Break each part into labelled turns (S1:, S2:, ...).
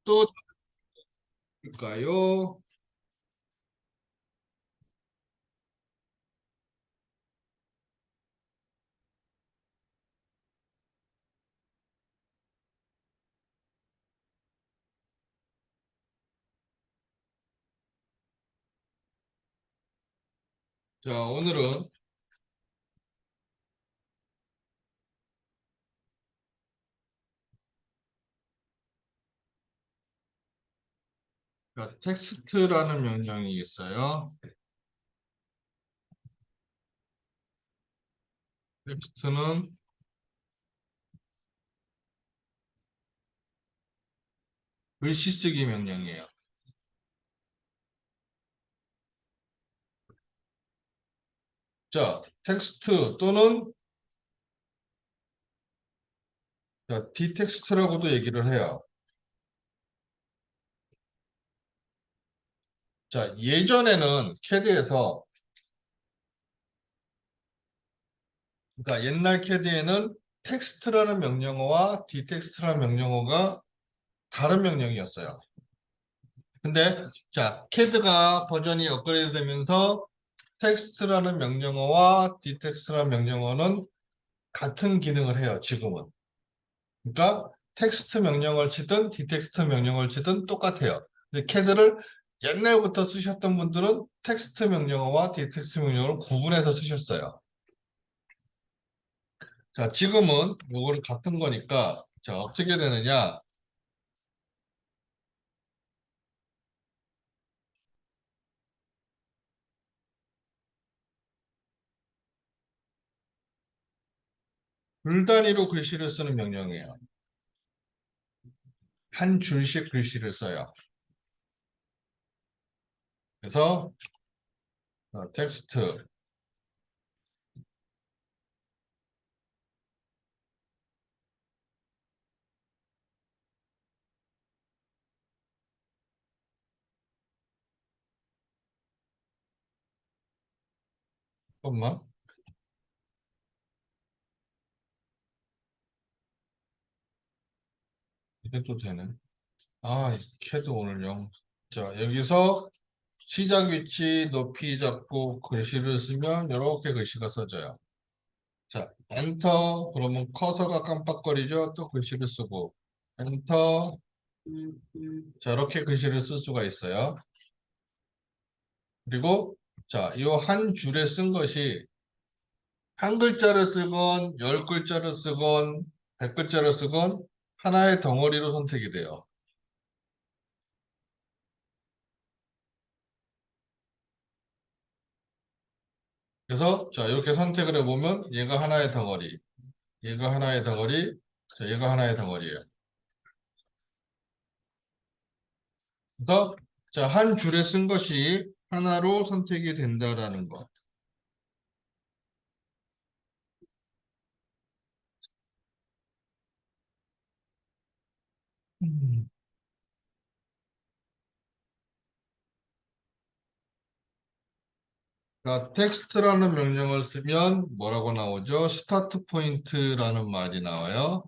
S1: 또 볼까요? 자, 오늘은 텍스트라는 명령이 있어요. 텍스트는 글씨 쓰기 명령이에요. 자, 텍스트 또는 d텍스트라고도 얘기를 해요. 자, 예전에는 캐드에서, 그러니까 옛날 캐드에는 텍스트라는 명령어와 d텍스트라는 명령어가 다른 명령이었어요. 근데 자, 캐드가 버전이 업그레이드 되면서 텍스트라는 명령어와 d텍스트라는 명령어는 같은 기능을 해요, 지금은. 그러니까 텍스트 명령어를 치든 d텍스트 명령어를 치든 똑같아요. 근데 캐드를 옛날부터 쓰셨던 분들은 텍스트 명령어와 d텍스트 명령어를 구분해서 쓰셨어요. 자, 지금은 이거를 같은 거니까 자, 어떻게 되느냐? 줄 단위로 글씨를 쓰는 명령이에요. 한 줄씩 글씨를 써요. 그래서 텍스트 잠깐만 이게 또 되네. 아, 캐드 오늘 영. 자, 여기서 시작 위치 높이 잡고 글씨를 쓰면 이렇게 글씨가 써져요. 자, 엔터 그러면 커서가 깜빡거리죠. 또 글씨를 쓰고 엔터 자, 이렇게 글씨를 쓸 수가 있어요. 그리고 자, 이 한 줄에 쓴 것이 한 글자를 쓰건 열 글자를 쓰건 백 글자를 쓰건 하나의 덩어리로 선택이 돼요. 그래서 자, 이렇게 선택을 해보면 얘가 하나의 덩어리, 얘가 하나의 덩어리, 자, 얘가 하나의 덩어리예요. 그래서 자, 한 줄에 쓴 것이 하나로 선택이 된다라는 거. 음. 그러니까 텍스트라는 명령을 쓰면 뭐라고 나오죠? 스타트 포인트라는 말이 나와요.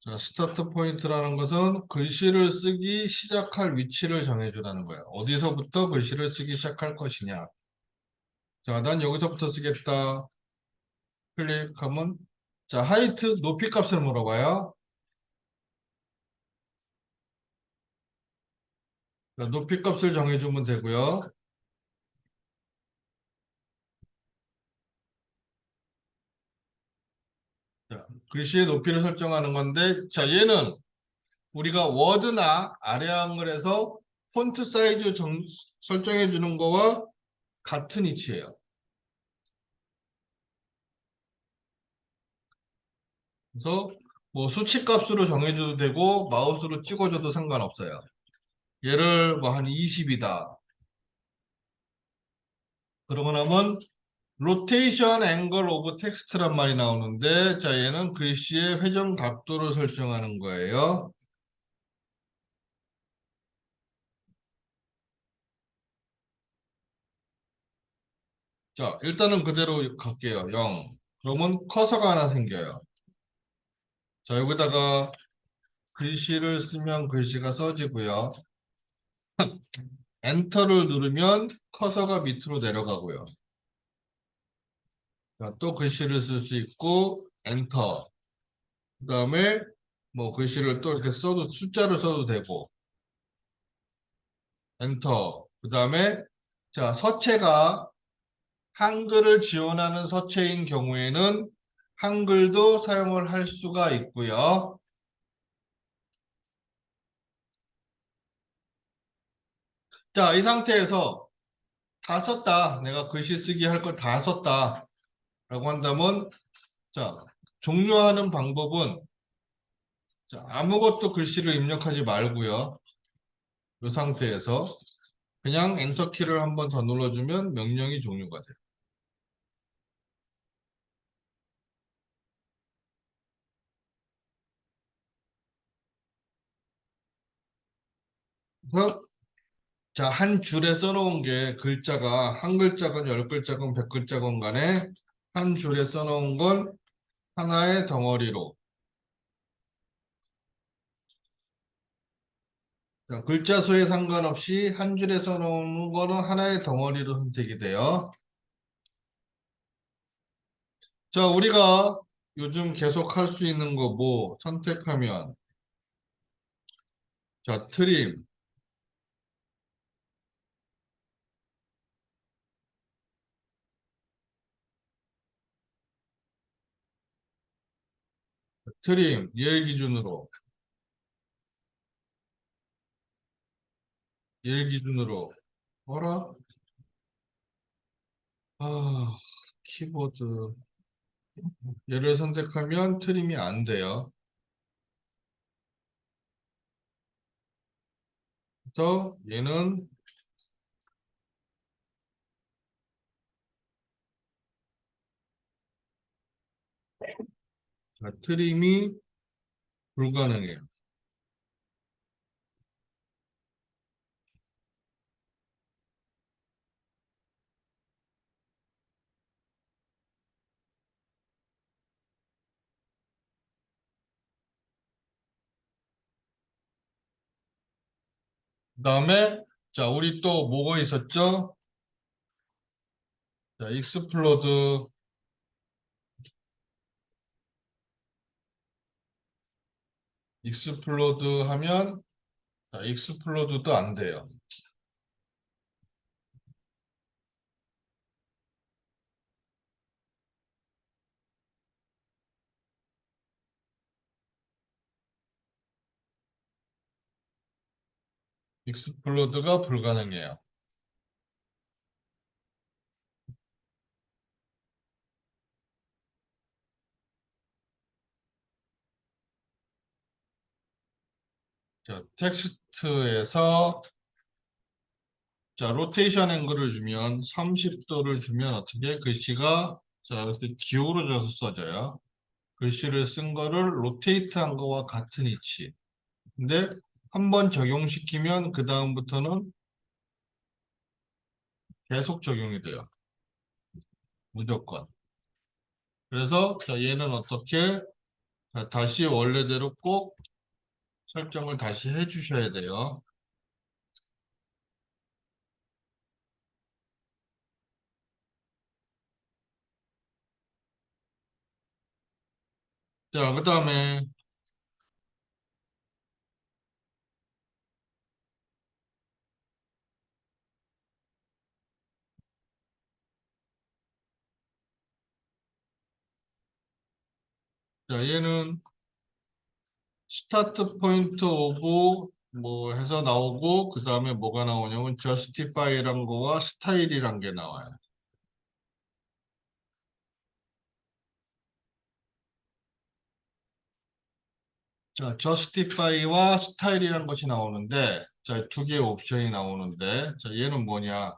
S1: 자, 스타트 포인트라는 것은 글씨를 쓰기 시작할 위치를 정해주라는 거예요. 어디서부터 글씨를 쓰기 시작할 것이냐. 자, 난 여기서부터 쓰겠다. 클릭하면 자, 하이트 높이 값을 물어봐요. 자, 높이 값을 정해주면 되고요. 자, 글씨의 높이를 설정하는 건데, 자, 얘는 우리가 워드나 아래항을해서 폰트 사이즈 설정해 주는 거와 같은 위치예요. 그래서 뭐 수치 값으로 정해줘도 되고 마우스로 찍어줘도 상관없어요. 얘를 뭐 한 20이다. 그러고 나면 로테이션 앵글 오브 텍스트란 말이 나오는데 자 얘는 글씨의 회전 각도를 설정하는 거예요. 자 일단은 그대로 갈게요. 0. 그러면 커서가 하나 생겨요. 자, 여기다가 글씨를 쓰면 글씨가 써지고요. 엔터를 누르면 커서가 밑으로 내려가고요. 자, 또 글씨를 쓸 수 있고 엔터. 그다음에 뭐 글씨를 또 이렇게 써도 숫자를 써도 되고 엔터. 그다음에 자, 서체가 한글을 지원하는 서체인 경우에는 한글도 사용을 할 수가 있고요. 자, 이 상태에서 다 썼다. 내가 글씨 쓰기 할 걸 다 썼다. 라고 한다면 자, 종료하는 방법은 자, 아무것도 글씨를 입력하지 말고요. 이 상태에서 그냥 엔터 키를 한 번 더 눌러주면 명령이 종료가 돼요. 그래서 자, 한 줄에 써놓은 게 글자가 한 글자건 열 글자건 백 글자건 간에 한 줄에 써놓은 건 하나의 덩어리로 자, 글자 수에 상관없이 한 줄에 써놓은 거는 하나의 덩어리로 선택이 돼요. 자, 우리가 요즘 계속 할 수 있는 거 뭐 선택하면 자, 트림, 트림, 얘 기준으로 뭐라? 아, 키보드 얘를 선택하면 트림이 안 돼요. 그래서 얘는 자, 트림이 불가능해요. 그다음에 자, 우리 또 뭐가 있었죠? 자, 익스플로드 하면 자, 익스플로드도 안 돼요. 익스플로드가 불가능해요. 자, 텍스트에서 자, 로테이션 앵글을 주면 30도를 주면 어떻게 글씨가 자, 이렇게 기울어져서 써져요. 글씨를 쓴 거를 로테이트 한 거와 같은 위치. 근데 한 번 적용시키면 그 다음부터는 계속 적용이 돼요. 무조건. 그래서 자, 얘는 어떻게 자, 다시 원래대로 꼭 설정을 다시 해주셔야 돼요. 자, 그 다음에 자, 얘는 스타트 포인트 오브 뭐 해서 나오고 그 다음에 뭐가 나오냐면 justify란 거와 스타일이란 게 나와요. 자, justify와 스타일이란 것이 나오는데 자, 두 개의 옵션이 나오는데 자, 얘는 뭐냐?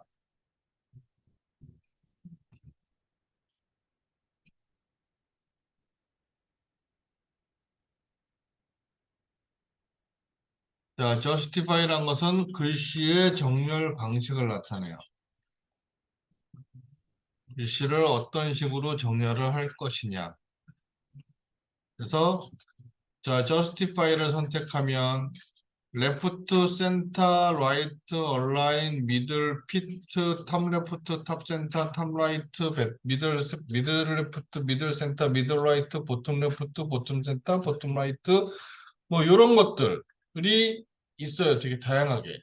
S1: 자, justify란 것은 글씨의 정렬 방식을 나타내요. 글씨를 어떤 식으로 정렬을 할 것이냐. 그래서 자, justify를 선택하면 레프트, 센터, 라이트, 얼라인, 미들, 피트, 탑 레프트, 탑 센터, 탑 라이트, 미들 레프트, 미들 센터, 미들 라이트, 보텀 레프트, 보텀 센터, 보텀 라이트 뭐 이런 것들이 있어요. 되게 다양하게.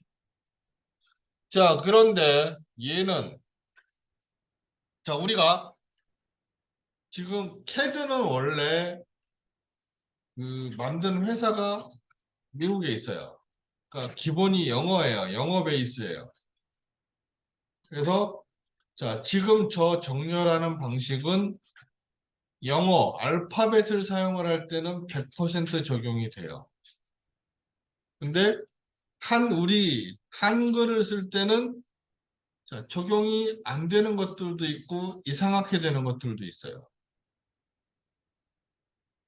S1: 자, 그런데 얘는 자, 우리가 지금 캐드는 원래 그 만든 회사가 미국에 있어요. 그러니까 기본이 영어예요. 영어 베이스예요. 그래서 자, 지금 저 정렬하는 방식은 영어 알파벳을 사용을 할 때는 100% 적용이 돼요. 근데 우리 한글을 쓸 때는 자, 적용이 안 되는 것들도 있고 이상하게 되는 것들도 있어요.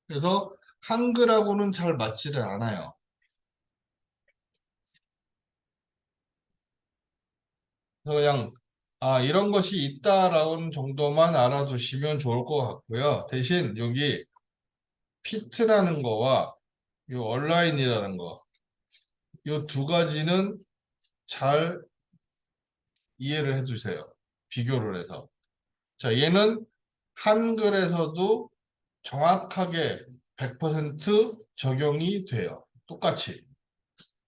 S1: 그래서 한글하고는 잘 맞지를 않아요. 그래서 그냥 이런 것이 있다라는 정도만 알아두시면 좋을 것 같고요. 대신 여기 피트라는 거와 이 온라인이라는 거, 이 두 가지는 잘 이해를 해주세요. 비교를 해서. 자, 얘는 한글에서도 정확하게 100% 적용이 돼요. 똑같이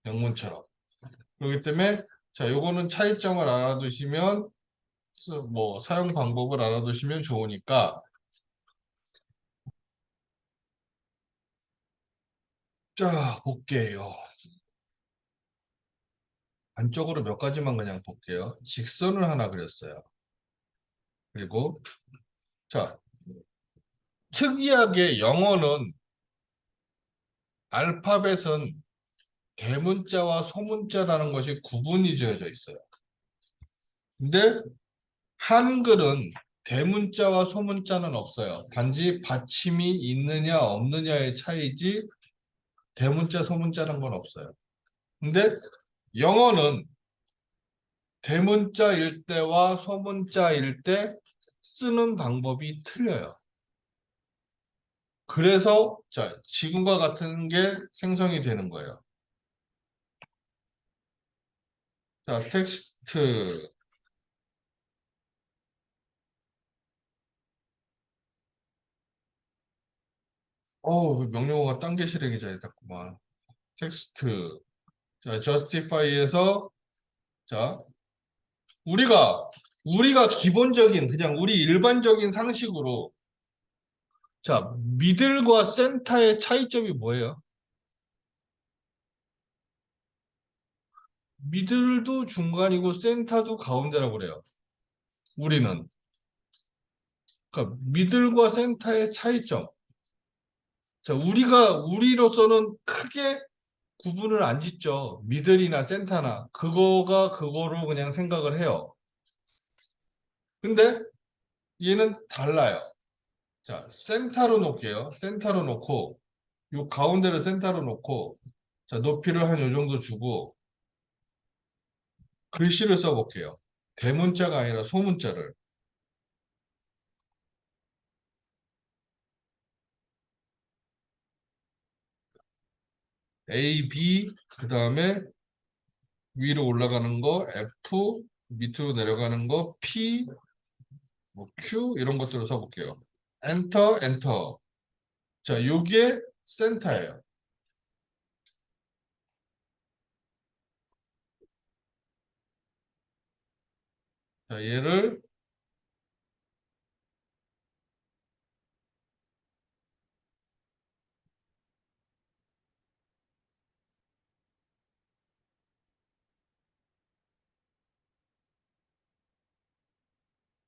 S1: 영문처럼. 그렇기 때문에 자, 요거는 차이점을 알아두시면 뭐 사용 방법을 알아두시면 좋으니까 자, 볼게요. 안쪽으로 몇 가지만 그냥 볼게요. 직선을 하나 그렸어요. 그리고 자, 특이하게 영어는 알파벳은 대문자와 소문자라는 것이 구분이 지어져 있어요. 근데 한글은 대문자와 소문자는 없어요. 단지 받침이 있느냐 없느냐의 차이지 대문자, 소문자란 건 없어요. 근데 영어는 대문자일 때와 소문자일 때 쓰는 방법이 틀려요. 그래서 자, 지금과 같은 게 생성이 되는 거예요. 자, 텍스트 명령어가 딴게 실행이 잘 됐구만. 텍스트 자, justify에서 자, 우리가 기본적인 그냥 우리 일반적인 상식으로 자, 미들과 센터의 차이점이 뭐예요? 미들도 중간이고 센터도 가운데라고 그래요. 우리는. 그러니까 미들과 센터의 차이점. 자, 우리로서는 크게 구분을 안 짓죠. 미들이나 센터나. 그거가 그거로 그냥 생각을 해요. 근데 얘는 달라요. 자, 센터로 놓을게요. 센터로 놓고, 요 가운데를 센터로 놓고, 자, 높이를 한 요 정도 주고, 글씨를 써볼게요. 대문자가 아니라 소문자를. A, B, 그 다음에 위로 올라가는 거, F, 밑으로 내려가는 거, P, 뭐 Q, 이런 것들을 써볼게요. 엔터, 엔터. 자, 요게 센터예요. 자, 얘를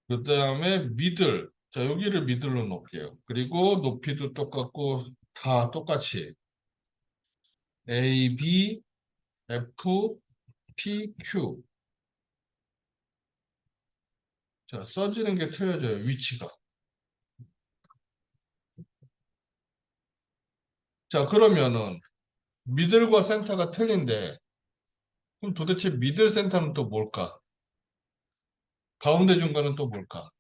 S1: 그 다음에 미들. 자, 여기를 미들로 놓을게요. 그리고 높이도 똑같고 다 똑같이 A, B, F, P, Q. 자, 써지는 게 틀려져요. 위치가. 자, 그러면은 미들과 센터가 틀린데 그럼 도대체 미들 센터는 또 뭘까? 가운데 중간은 또 뭘까?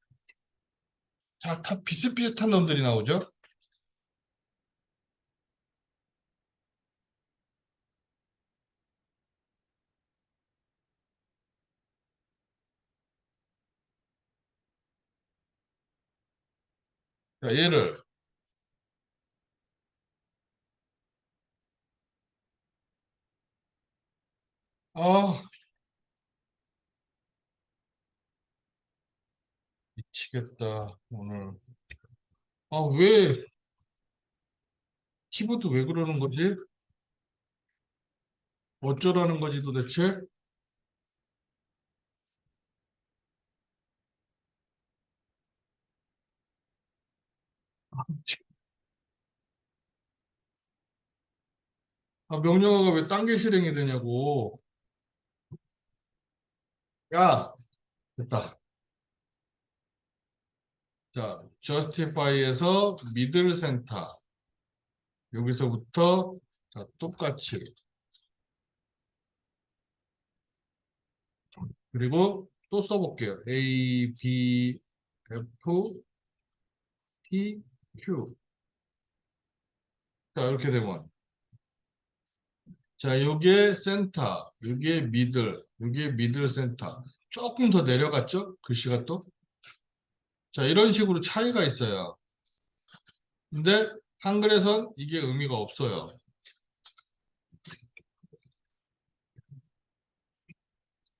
S1: 자, 다 비슷비슷한 놈들이 나오죠? 자, 얘를, 아, 미치겠다, 오늘. 아, 왜, 키보드 왜 그러는 거지? 어쩌라는 거지 도대체? 아, 명령어가 왜 딴 게 실행이 되냐고. 야, 됐다. 자, justify에서 middle center. 여기서부터, 자, 똑같이. 그리고 또 써볼게요. A, B, F, P, Q. 자, 이렇게 되면. 자, 요게 센터, 요게 미들, 요게 미들 센터. 조금 더 내려갔죠? 글씨가 또. 자, 이런 식으로 차이가 있어요. 근데 한글에선 이게 의미가 없어요.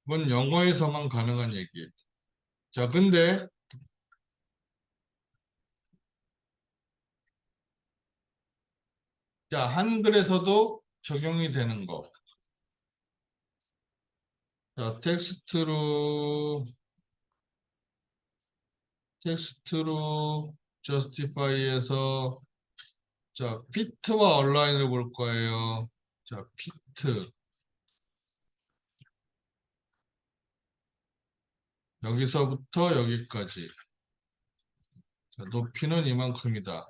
S1: 이건 영어에서만 가능한 얘기예요. 자, 근데 자, 한글에서도 적용이 되는 거. 자, 텍스트로 justify에서 자, fit와 얼라인을 볼 거예요. 자, fit. 여기서부터 여기까지. 자, 높이는 이만큼이다.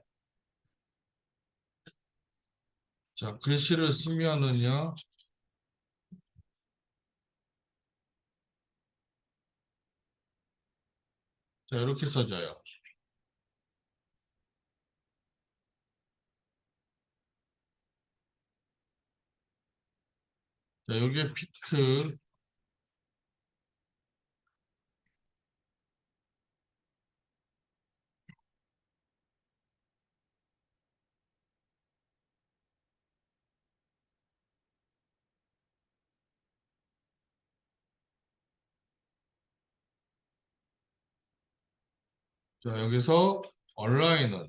S1: 자, 글씨를 쓰면은요. 자, 이렇게 써져요. 자, 여기에 fit. 자, 여기서 얼라인은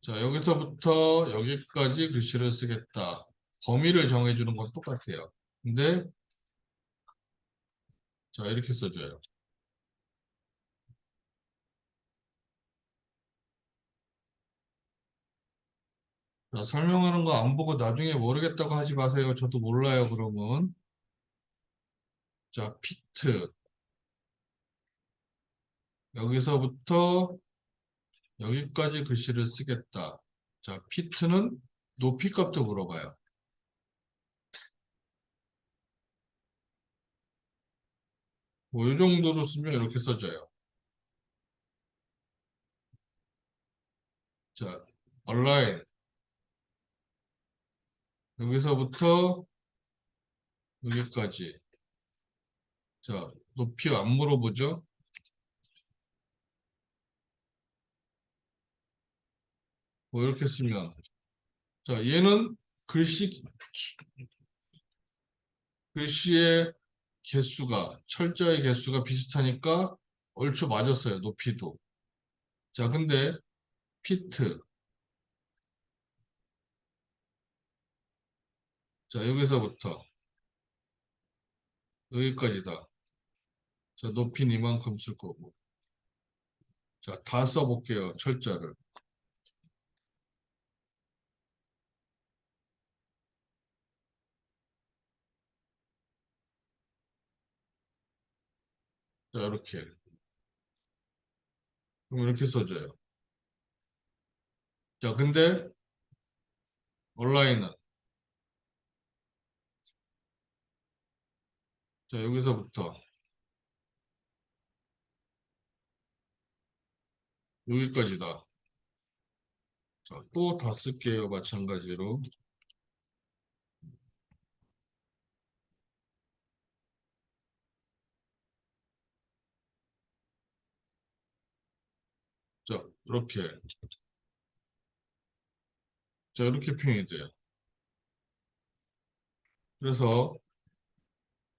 S1: 자, 여기서부터 여기까지 글씨를 쓰겠다. 범위를 정해주는 건 똑같아요. 근데 자, 이렇게 써줘요. 자, 설명하는 거 안 보고 나중에 모르겠다고 하지 마세요. 저도 몰라요, 그러면. 자, 피트. 여기서부터 여기까지 글씨를 쓰겠다. 자, 피트는 높이 값도 물어봐요. 뭐, 이 정도로 쓰면 이렇게 써져요. 자, 얼라인. 여기서부터 여기까지. 자, 높이 안 물어보죠? 뭐, 이렇게 쓰면. 자, 얘는 글씨, 글씨의 개수가, 철자의 개수가 비슷하니까 얼추 맞았어요. 높이도. 자, 근데 피트. 자, 여기서부터 여기까지다. 자, 높이는 이만큼 쓸 거고. 자, 다 써볼게요. 철자를. 자, 이렇게. 그럼 이렇게 써줘요. 자, 근데 온라인은 자, 여기서부터 여기까지다. 자, 또 다 쓸게요. 마찬가지로. 자, 이렇게. 자, 이렇게 표현이 돼요. 그래서,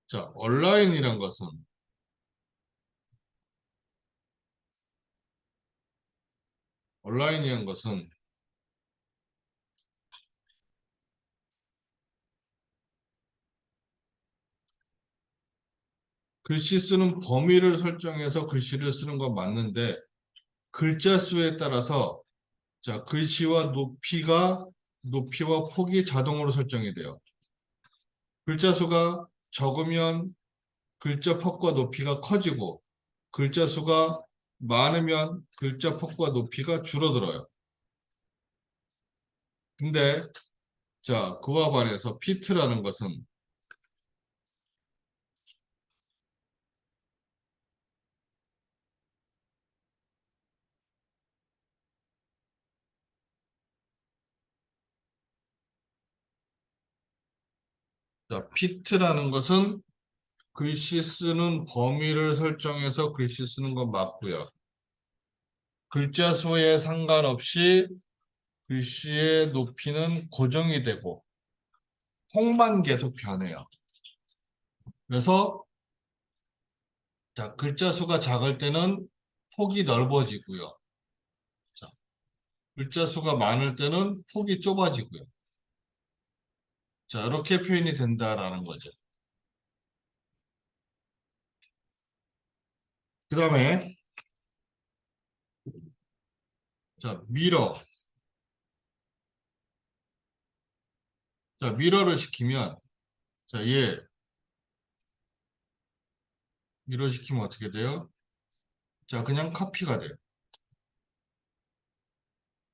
S1: 자, 온라인이란 것은 글씨 쓰는 범위를 설정해서 글씨를 쓰는 건 맞는데, 글자 수에 따라서, 자, 높이와 폭이 자동으로 설정이 돼요. 글자 수가 적으면 글자 폭과 높이가 커지고, 글자 수가 많으면 글자 폭과 높이가 줄어들어요. 근데 자, 그와 반해서 피트라는 것은 피트라는 것은 글씨 쓰는 범위를 설정해서 글씨 쓰는 건 맞고요. 글자 수에 상관없이 글씨의 높이는 고정이 되고 폭만 계속 변해요. 그래서 자, 글자 수가 작을 때는 폭이 넓어지고요. 자, 글자 수가 많을 때는 폭이 좁아지고요. 자, 이렇게 표현이 된다라는 거죠. 그 다음에 자, 미러를 시키면 자, 미러 시키면 어떻게 돼요? 자, 그냥 카피가 돼요.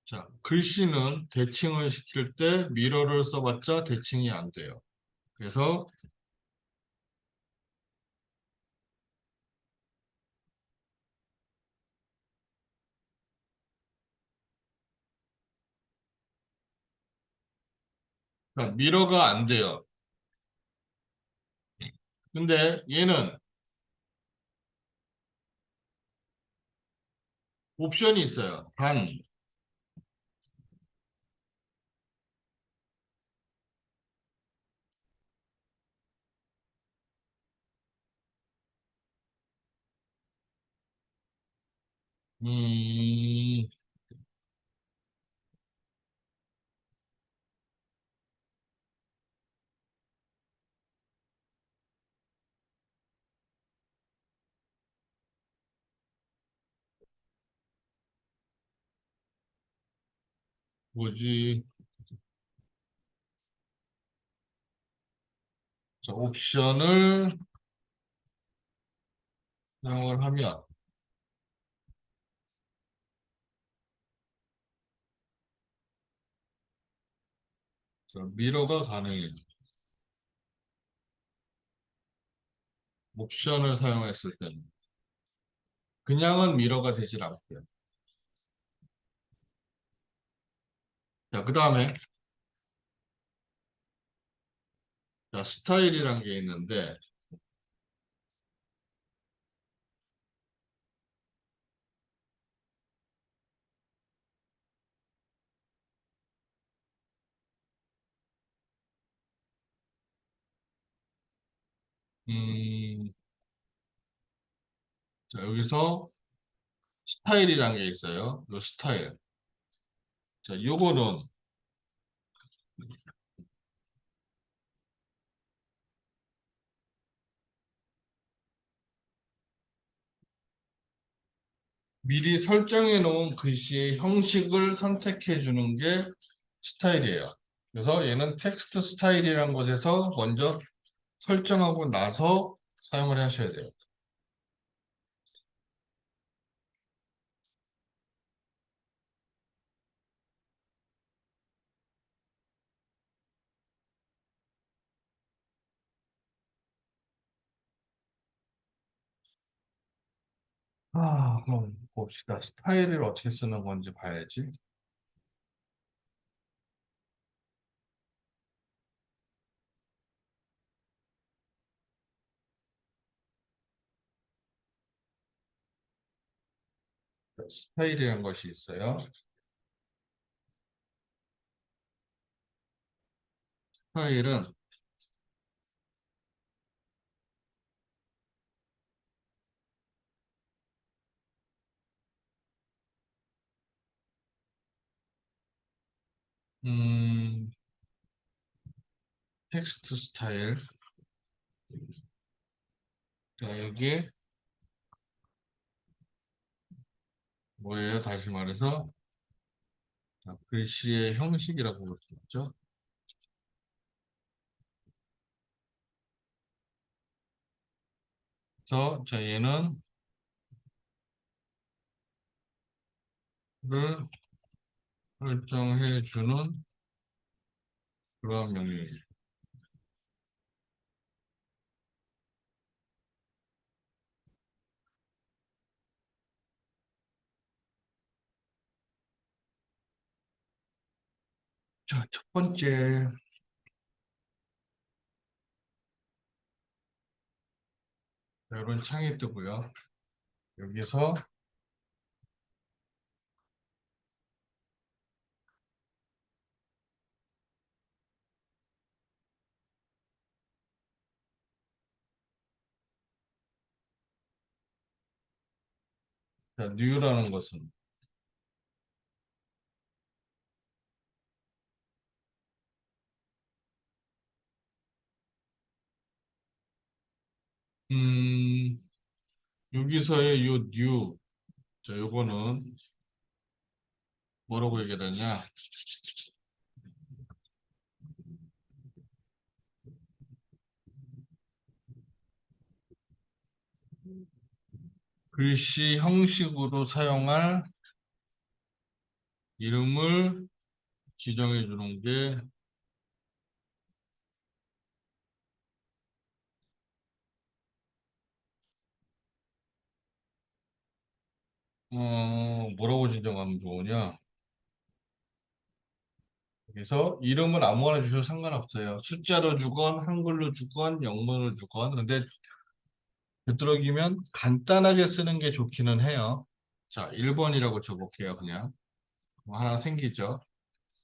S1: 자, 글씨는 대칭을 시킬 때 미러를 써봤자 대칭이 안 돼요. 그래서 자, 미러가 안 돼요. 근데 얘는 옵션이 있어요. 음, 뭐지? 자, 옵션을 사용을 하면 자, 미러가 가능해요. 옵션을 사용했을 때는. 그냥은 미러가 되질 않고요. 자, 그 다음에 자, 스타일이란 게 있는데 음, 자, 여기서 스타일이란 게 있어요. 요 스타일. 자, 요거는 미리 설정해 놓은 글씨의 형식을 선택해 주는 게 스타일이에요. 그래서 얘는 텍스트 스타일이라는 곳에서 먼저 설정하고 나서 사용을 하셔야 돼요. 그럼 봅시다. 스타일을 어떻게 쓰는 건지 봐야지. 스타일이라는 것이 있어요. 스타일은 음, 텍스트 스타일. 자, 여기 뭐예요? 다시 말해서 자, 글씨의 형식이라고 볼 수 있죠. 그래서 자, 얘는 를 설정해 주는 그런 명령이에요. 자, 첫 번째 이런 창이 뜨고요. 여기서 자, new라는 것은 음, 여기서의 요 new 자, 요거는 뭐라고 얘기하냐? 글씨 형식으로 사용할 이름을 지정해 주는 게 뭐라고 지정하면 좋으냐? 그래서 이름을 아무거나 주셔도 상관없어요. 숫자로 주건 한글로 주건 영문으로 주건 근데 되도록이면 간단하게 쓰는 게 좋기는 해요. 자, 1번이라고 적을게요, 그냥. 뭐 하나 생기죠.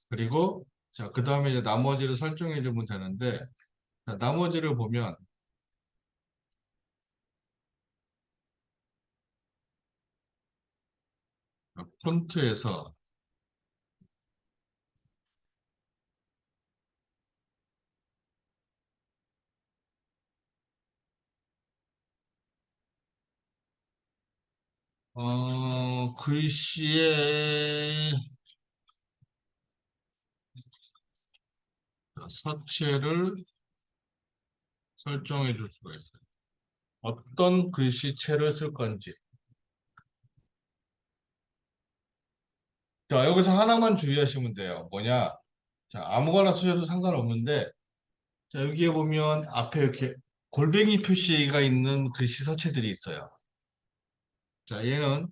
S1: 그리고, 자, 그 다음에 이제 나머지를 설정해 주면 되는데, 자, 나머지를 보면, 폰트에서, 글씨의 서체를 설정해 줄 수가 있어요. 어떤 글씨체를 쓸 건지. 자, 여기서 하나만 주의하시면 돼요. 뭐냐? 자, 아무거나 쓰셔도 상관없는데, 자, 여기에 보면 앞에 이렇게 골뱅이 표시가 있는 글씨 서체들이 있어요. 자, 얘는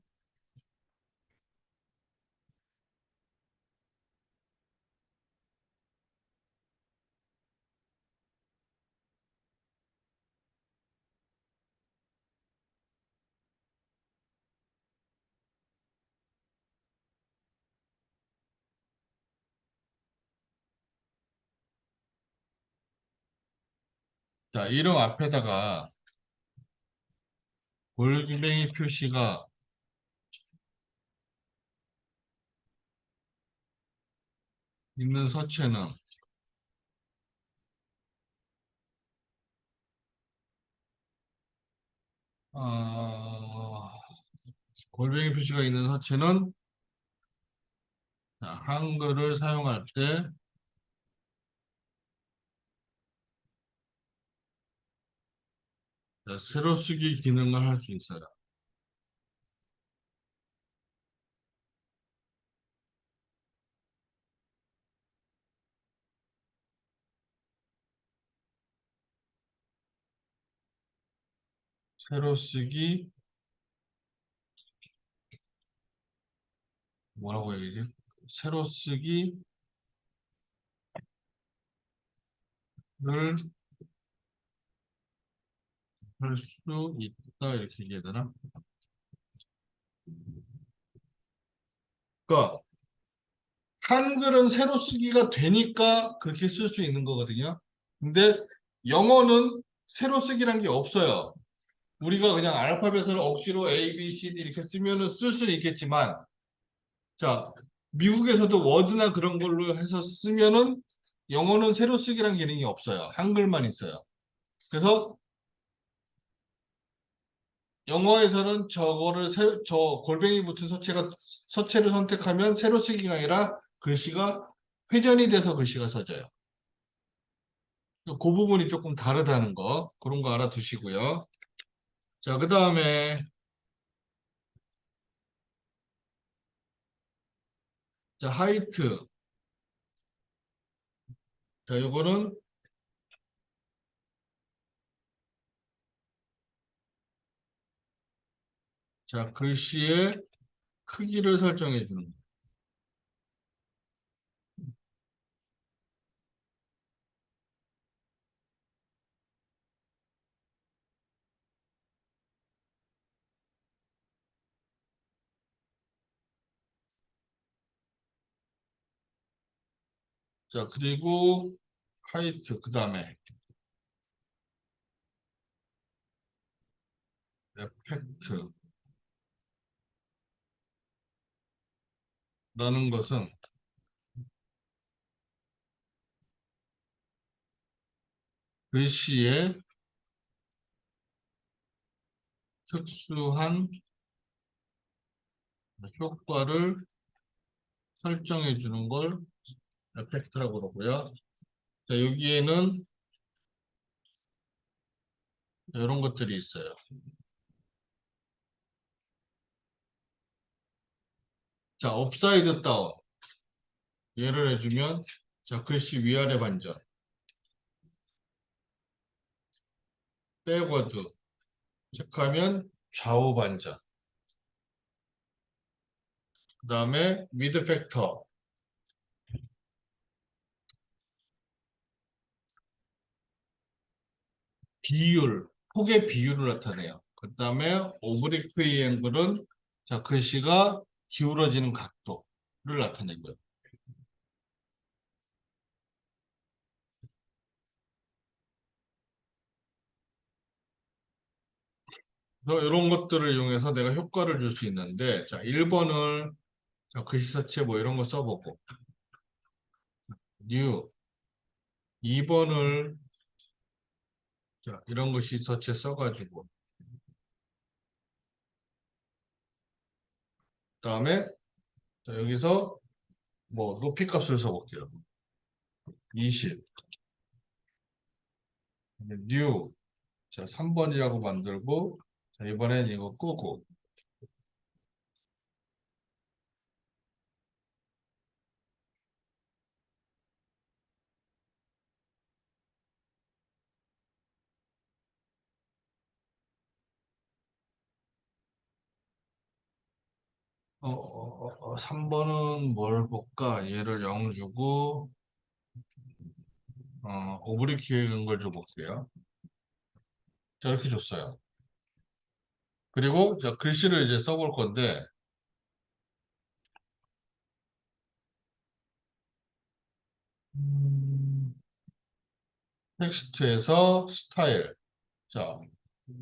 S1: 자, 이름 앞에다가 골뱅이 표시가 있는 서체는 어, 골뱅이 표시가 있는 서체는 자, 한글을 사용할 때 자, 세로 쓰기 기능을 할 수 있어요. 세로 쓰기 뭐라고 얘기지? 세로 쓰기를 할 수 있다 이렇게 얘기해야 되나? 그러니까 한글은 새로 쓰기가 되니까 그렇게 쓸 수 있는 거거든요. 근데 영어는 새로 쓰기란 게 없어요. 우리가 그냥 알파벳을 억지로 A, B, C, D 이렇게 쓰면은 쓸 수는 있겠지만, 자, 미국에서도 워드나 그런 걸로 해서 쓰면은 영어는 새로 쓰기란 기능이 없어요. 한글만 있어요. 그래서 영어에서는 저 골뱅이 붙은 서체를 선택하면 새로 쓰기가 아니라 글씨가 회전이 돼서 글씨가 써져요. 그 부분이 조금 다르다는 거, 그런 거 알아두시고요. 자, 그 다음에, 자, 하이트. 자, 요거는, 자, 글씨의 크기를 설정해 주는 거. 자, 그리고 하이트, 그 다음에, 에펙트라는 것은 글씨의 특수한 효과를 설정해 주는 걸 에펙트라고 그러고요. 자, 여기에는 이런 것들이 있어요. 자, 업사이드 다운. 예를 해주면, 자, 글씨 위아래 반전. 백워드. 체크하면 좌우 반전. 그 다음에 미드 팩터. 비율. 폭의 비율을 나타내요. 그 다음에 오브리크 앵글은 자, 글씨가 기울어지는 각도를 나타내고요. 그래서 이런 것들을 이용해서 내가 효과를 줄 수 있는데, 자, 1번을 자, 글씨 서체 뭐 이런 거 써보고, new. 2번을 자, 이런 글씨 서체 써가지고, 그다음에 자, 여기서 뭐 높이 값을 써볼게요. 20. new. 자, 3번이라고 만들고, 자, 이번엔 이거 끄고, 어, 3번은 뭘 볼까? 얘를 0 주고, 오브리키 기획인 걸 줘볼게요. 자, 이렇게 줬어요. 그리고 자, 글씨를 이제 써볼 건데, 음, 텍스트에서 스타일. 자,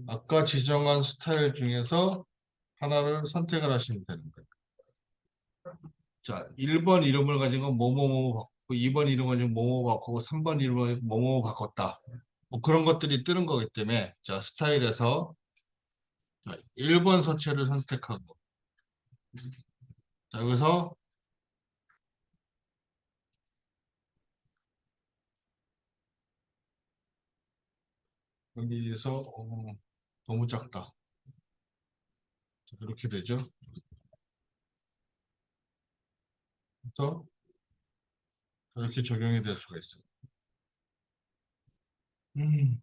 S1: 아까 지정한 스타일 중에서 하나를 선택을 하시면 되는 거예요. 자, 1번 이름을 가지고 뭐뭐뭐 바꾸고, 2번 이름 가지고 뭐뭐 바꾸고, 3번 이름을 가지고 뭐뭐 바꿨다. 뭐 그런 것들이 뜨는 거기 때문에, 자, 스타일에서 자, 1번 서체를 선택하고, 자, 여기서 여기서 너무 작다. 자, 이렇게 되죠. 그래서 이렇게 적용이 될 수가 있어요. 음,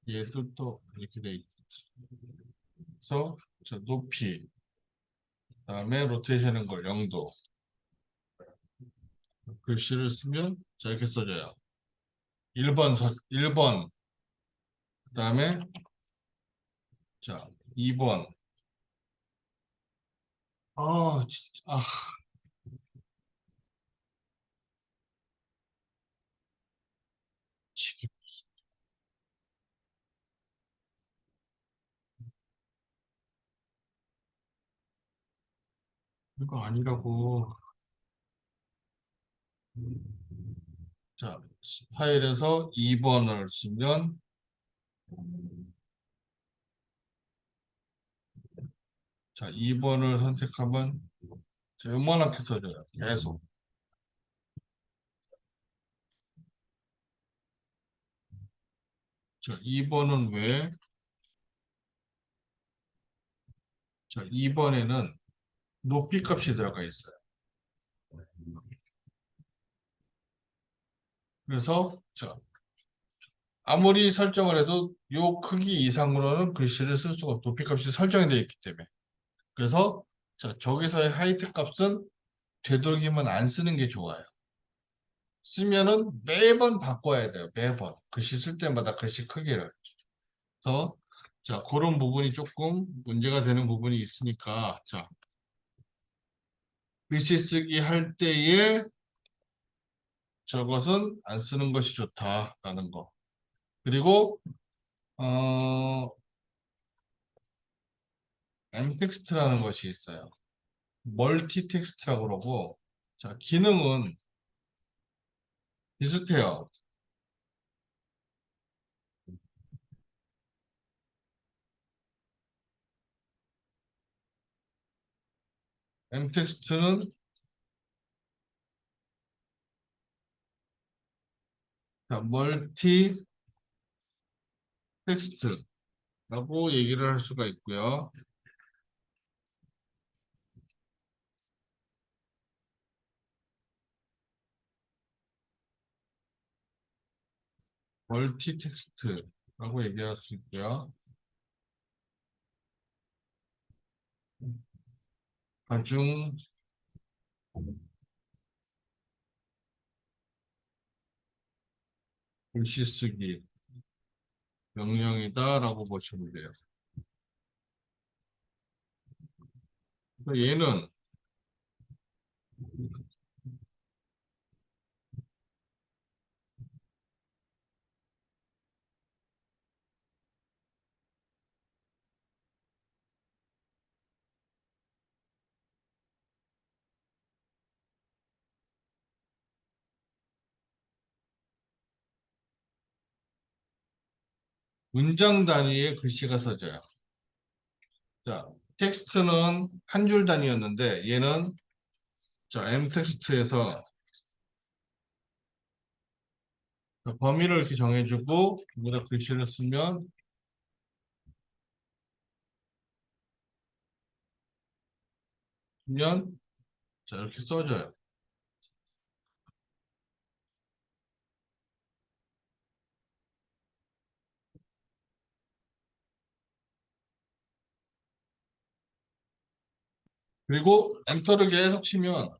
S1: 얘도 또 이렇게 돼 있어. 자, 높이, 그다음에 로테이션은 걸 0도. 글씨를 쓰면 자, 이렇게 써져요. 1번, 그다음에 자, 2번. 아, 진짜. 아, 지금 이거 아니라고. 자, 파일에서 2번을 쓰면, 자, 2번을 선택하면, 자, 요만하게 써져요. 계속. 자, 2번은 왜? 자, 2번에는 높이 값이 들어가 있어요. 그래서, 자, 아무리 설정을 해도 요 크기 이상으로는 글씨를 쓸 수가 없고, 높이 값이 설정이 되어 있기 때문에. 그래서, 자, 저기서의 하이트 값은 되도록이면 안 쓰는 게 좋아요. 쓰면은 매번 바꿔야 돼요. 매번. 글씨 쓸 때마다 글씨 크기를. 그래서, 자, 그런 부분이 조금 문제가 되는 부분이 있으니까, 자, 글씨 쓰기 할 때에 저것은 안 쓰는 것이 좋다라는 거. 그리고, 어, 엠텍스트라는 것이 있어요. 멀티 텍스트라고 그러고, 자, 기능은 비슷해요. 엠텍스트는 자, 멀티 텍스트라고 얘기를 할 수가 있고요. 멀티 텍스트라고 얘기할 수 있고요. 가중 글씨 쓰기 명령이다라고 보시면 돼요. 그래서 얘는 문장 단위의 글씨가 써져요. 자, 텍스트는 한 줄 단위였는데 얘는 자, 엠텍스트에서 범위를 이렇게 정해주고 여기다 글씨를 쓰면 자, 이렇게 써져요. 그리고 엔터를 계속 치면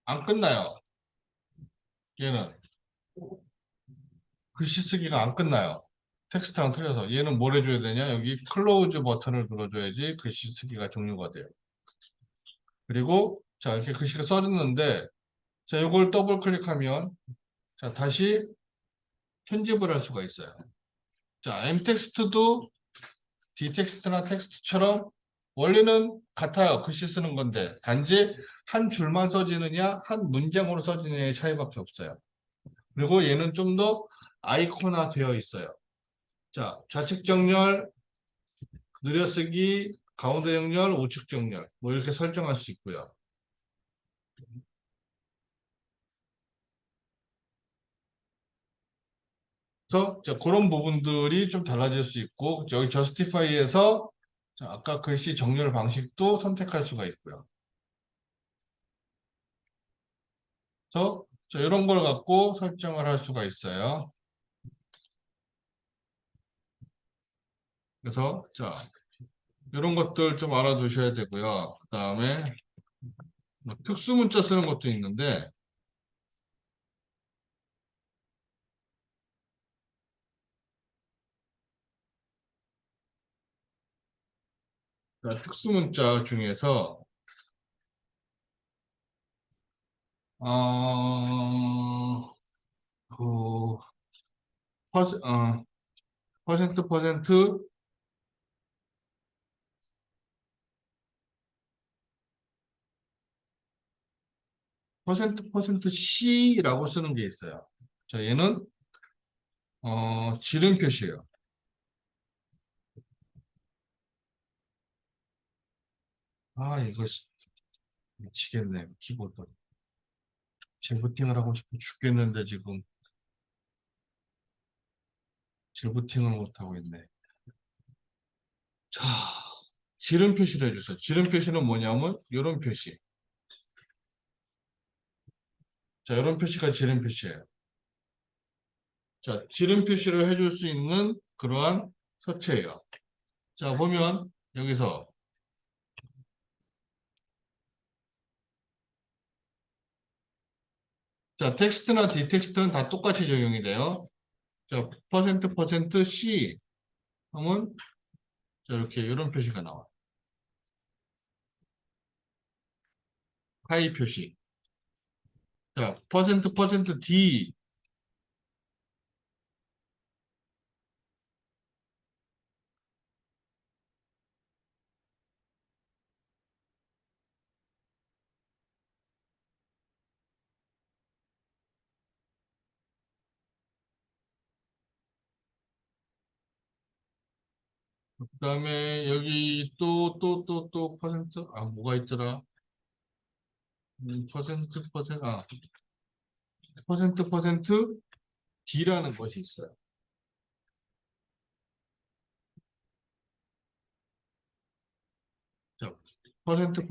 S1: 안 끝나요. 얘는 글씨 쓰기가 안 끝나요. 텍스트랑 틀려서 얘는 뭘 해줘야 되냐? 여기 클로즈 버튼을 눌러줘야지 글씨 쓰기가 종료가 돼요. 그리고 자 이렇게 글씨가 써졌는데 자 이걸 더블 클릭하면 자 다시 편집을 할 수가 있어요. 자 M텍스트도 D텍스트나 텍스트처럼 원리는 같아요. 글씨 쓰는 건데 단지 한 줄만 써지느냐 한 문장으로 써지느냐의 차이밖에 없어요. 그리고 얘는 좀 더 아이콘화 되어 있어요. 자 좌측 정렬, 느려쓰기, 가운데 정렬, 우측 정렬 뭐 이렇게 설정할 수 있고요. 그래서 자, 그런 부분들이 좀 달라질 수 있고 여기 justify에서 자, 아까 글씨 정렬 방식도 선택할 수가 있고요. 그래서 자, 이런 걸 갖고 설정을 할 수가 있어요. 그래서 자, 이런 것들 좀 알아두셔야 되고요. 그다음에 뭐 특수 문자 쓰는 것도 있는데 자, 특수문자 중에서 어, 그 퍼센트 퍼센트 C라고 쓰는 게 있어요. 자, 얘는 지름 표시예요. 아, 이거 미치겠네. 키보드. 재부팅을 하고 싶어 죽겠는데 지금 재부팅을 못 하고 있네. 자, 지름 표시를 해주세요. 지름 표시는 뭐냐면 이런 표시. 자, 이런 표시가 지름 표시예요. 자, 지름 표시를 해줄 수 있는 그러한 서체예요. 자, 보면 여기서 자, 텍스트나 디텍스트는 다 똑같이 적용이 돼요. 자, 퍼센트 C 하면 자, 이렇게 이런 표시가 나와요. 하이 표시. 자, 퍼센트 D. 그다음에 여기 또 퍼센트 뭐가 있더라? 퍼센트 D라는 것이 있어요. 자, 퍼센트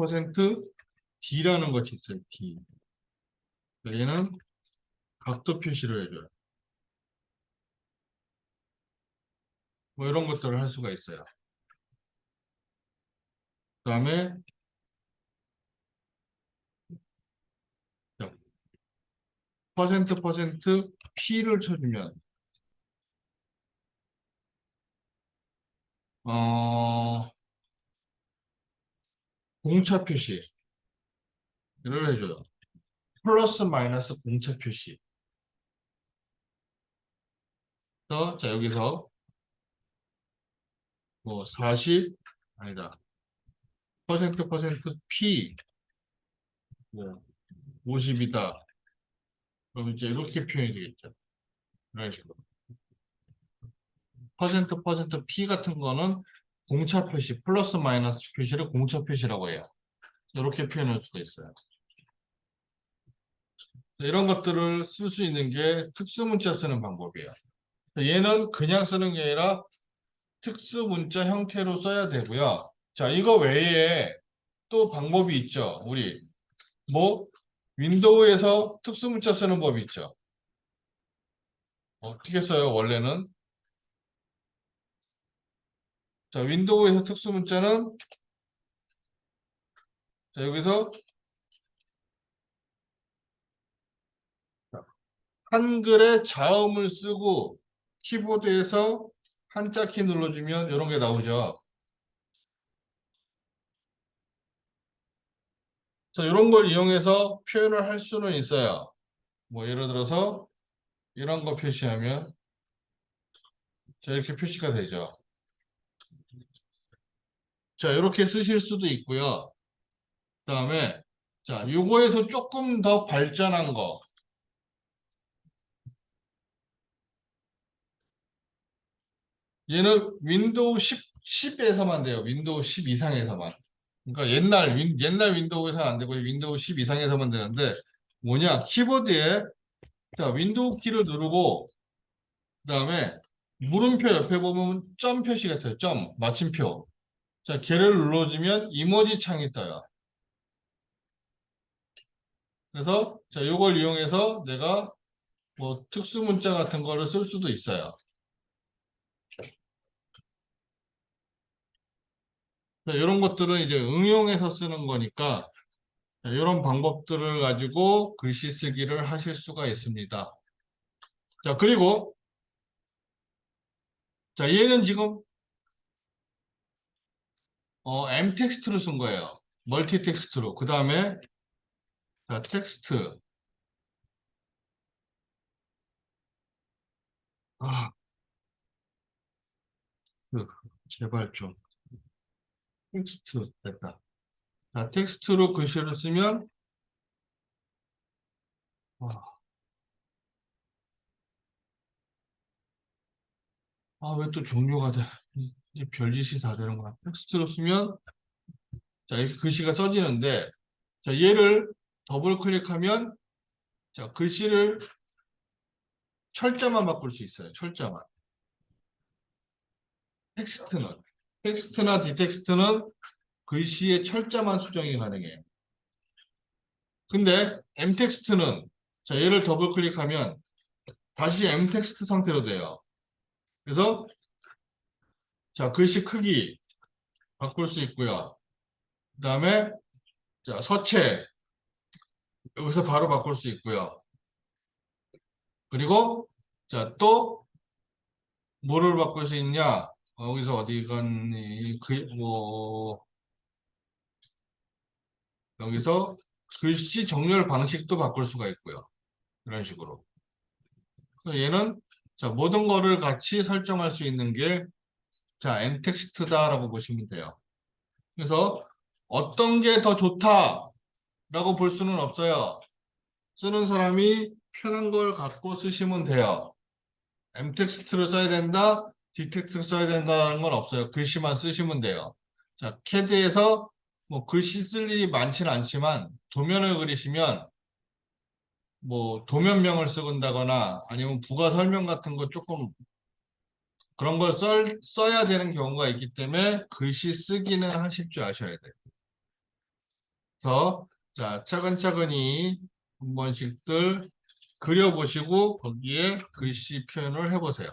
S1: D라는 것이 있어요. D. 얘는 각도 표시를 해줘요. 뭐 이런 것들을 할 수가 있어요. 그다음에 퍼센트 P를 쳐주면 어, 공차 표시를 해줘요. 플러스 마이너스 공차 표시. 자, 여기서 뭐 40, 아니다. 퍼센트 P, 뭐 50이다. 그럼 이제 이렇게 표현이 되겠죠. 이런 식으로. 퍼센트 P 같은 거는 공차 표시, 플러스 마이너스 표시를 공차 표시라고 해요. 이렇게 표현할 수가 있어요. 이런 것들을 쓸 수 있는 게 특수문자 쓰는 방법이에요. 얘는 그냥 쓰는 게 아니라 특수문자 형태로 써야 되고요. 자, 이거 외에 또 방법이 있죠. 우리 뭐 윈도우에서 특수문자 쓰는 법이 있죠. 어떻게 써요? 원래는 자, 윈도우에서 특수문자는 자, 여기서 한글의 자음을 쓰고 키보드에서 한자 키 눌러주면 이런 게 나오죠. 자, 이런 걸 이용해서 표현을 할 수는 있어요. 뭐 예를 들어서 이런 거 표시하면 자, 이렇게 표시가 되죠. 자, 이렇게 쓰실 수도 있고요. 그다음에 자, 요거에서 조금 더 발전한 거. 얘는 윈도우 10에서만 돼요. 윈도우 10 이상에서만. 그러니까 옛날 윈도우에서는 안 되고 윈도우 10 이상에서만 되는데 뭐냐? 키보드에 자, 윈도우 키를 누르고 그다음에 물음표 옆에 보면 점 표시가 있어요. 점, 마침표. 자, 걔를 눌러주면 이모지 창이 떠요. 그래서 자, 이걸 이용해서 내가 뭐 특수 문자 같은 거를 쓸 수도 있어요. 이런 것들은 이제 응용해서 쓰는 거니까 이런 방법들을 가지고 글씨 쓰기를 하실 수가 있습니다. 자, 그리고 자, 얘는 지금 M 텍스트로 쓴 거예요. 멀티 텍스트로. 그 다음에 자, 텍스트. 아, 제발 좀. 텍스트 됐다. 자, 텍스트로 글씨를 쓰면 왜 또 종료가 돼? 이제 별짓이 다 되는구나. 텍스트로 쓰면 자, 이렇게 글씨가 써지는데 자, 얘를 더블 클릭하면 자, 글씨를 철자만 바꿀 수 있어요. 철자만. 텍스트는 텍스트나 디텍스트는 글씨의 철자만 수정이 가능해요. 근데 m텍스트는 자, 얘를 더블 클릭하면 다시 m텍스트 상태로 돼요. 그래서 자, 글씨 크기 바꿀 수 있고요. 그다음에 자, 서체 여기서 바로 바꿀 수 있고요. 그리고 자, 또 뭐를 바꿀 수 있냐? 여기서 어디 갔니? 여기서 글씨 정렬 방식도 바꿀 수가 있고요. 이런 식으로. 얘는 자, 모든 거를 같이 설정할 수 있는 게 자, m텍스트다라고 보시면 돼요. 그래서 어떤 게 더 좋다라고 볼 수는 없어요. 쓰는 사람이 편한 걸 갖고 쓰시면 돼요. m텍스트를 써야 된다, d텍스트 써야 된다는 건 없어요. 글씨만 쓰시면 돼요. 자, 캐드에서 뭐 글씨 쓸 일이 많지는 않지만 도면을 그리시면 뭐 도면명을 쓰는다거나 아니면 부가 설명 같은 거 조금 그런 걸 써야 되는 경우가 있기 때문에 글씨 쓰기는 하실 줄 아셔야 돼요. 그래서 자, 차근차근히 한 번씩들 그려보시고 거기에 글씨 표현을 해보세요.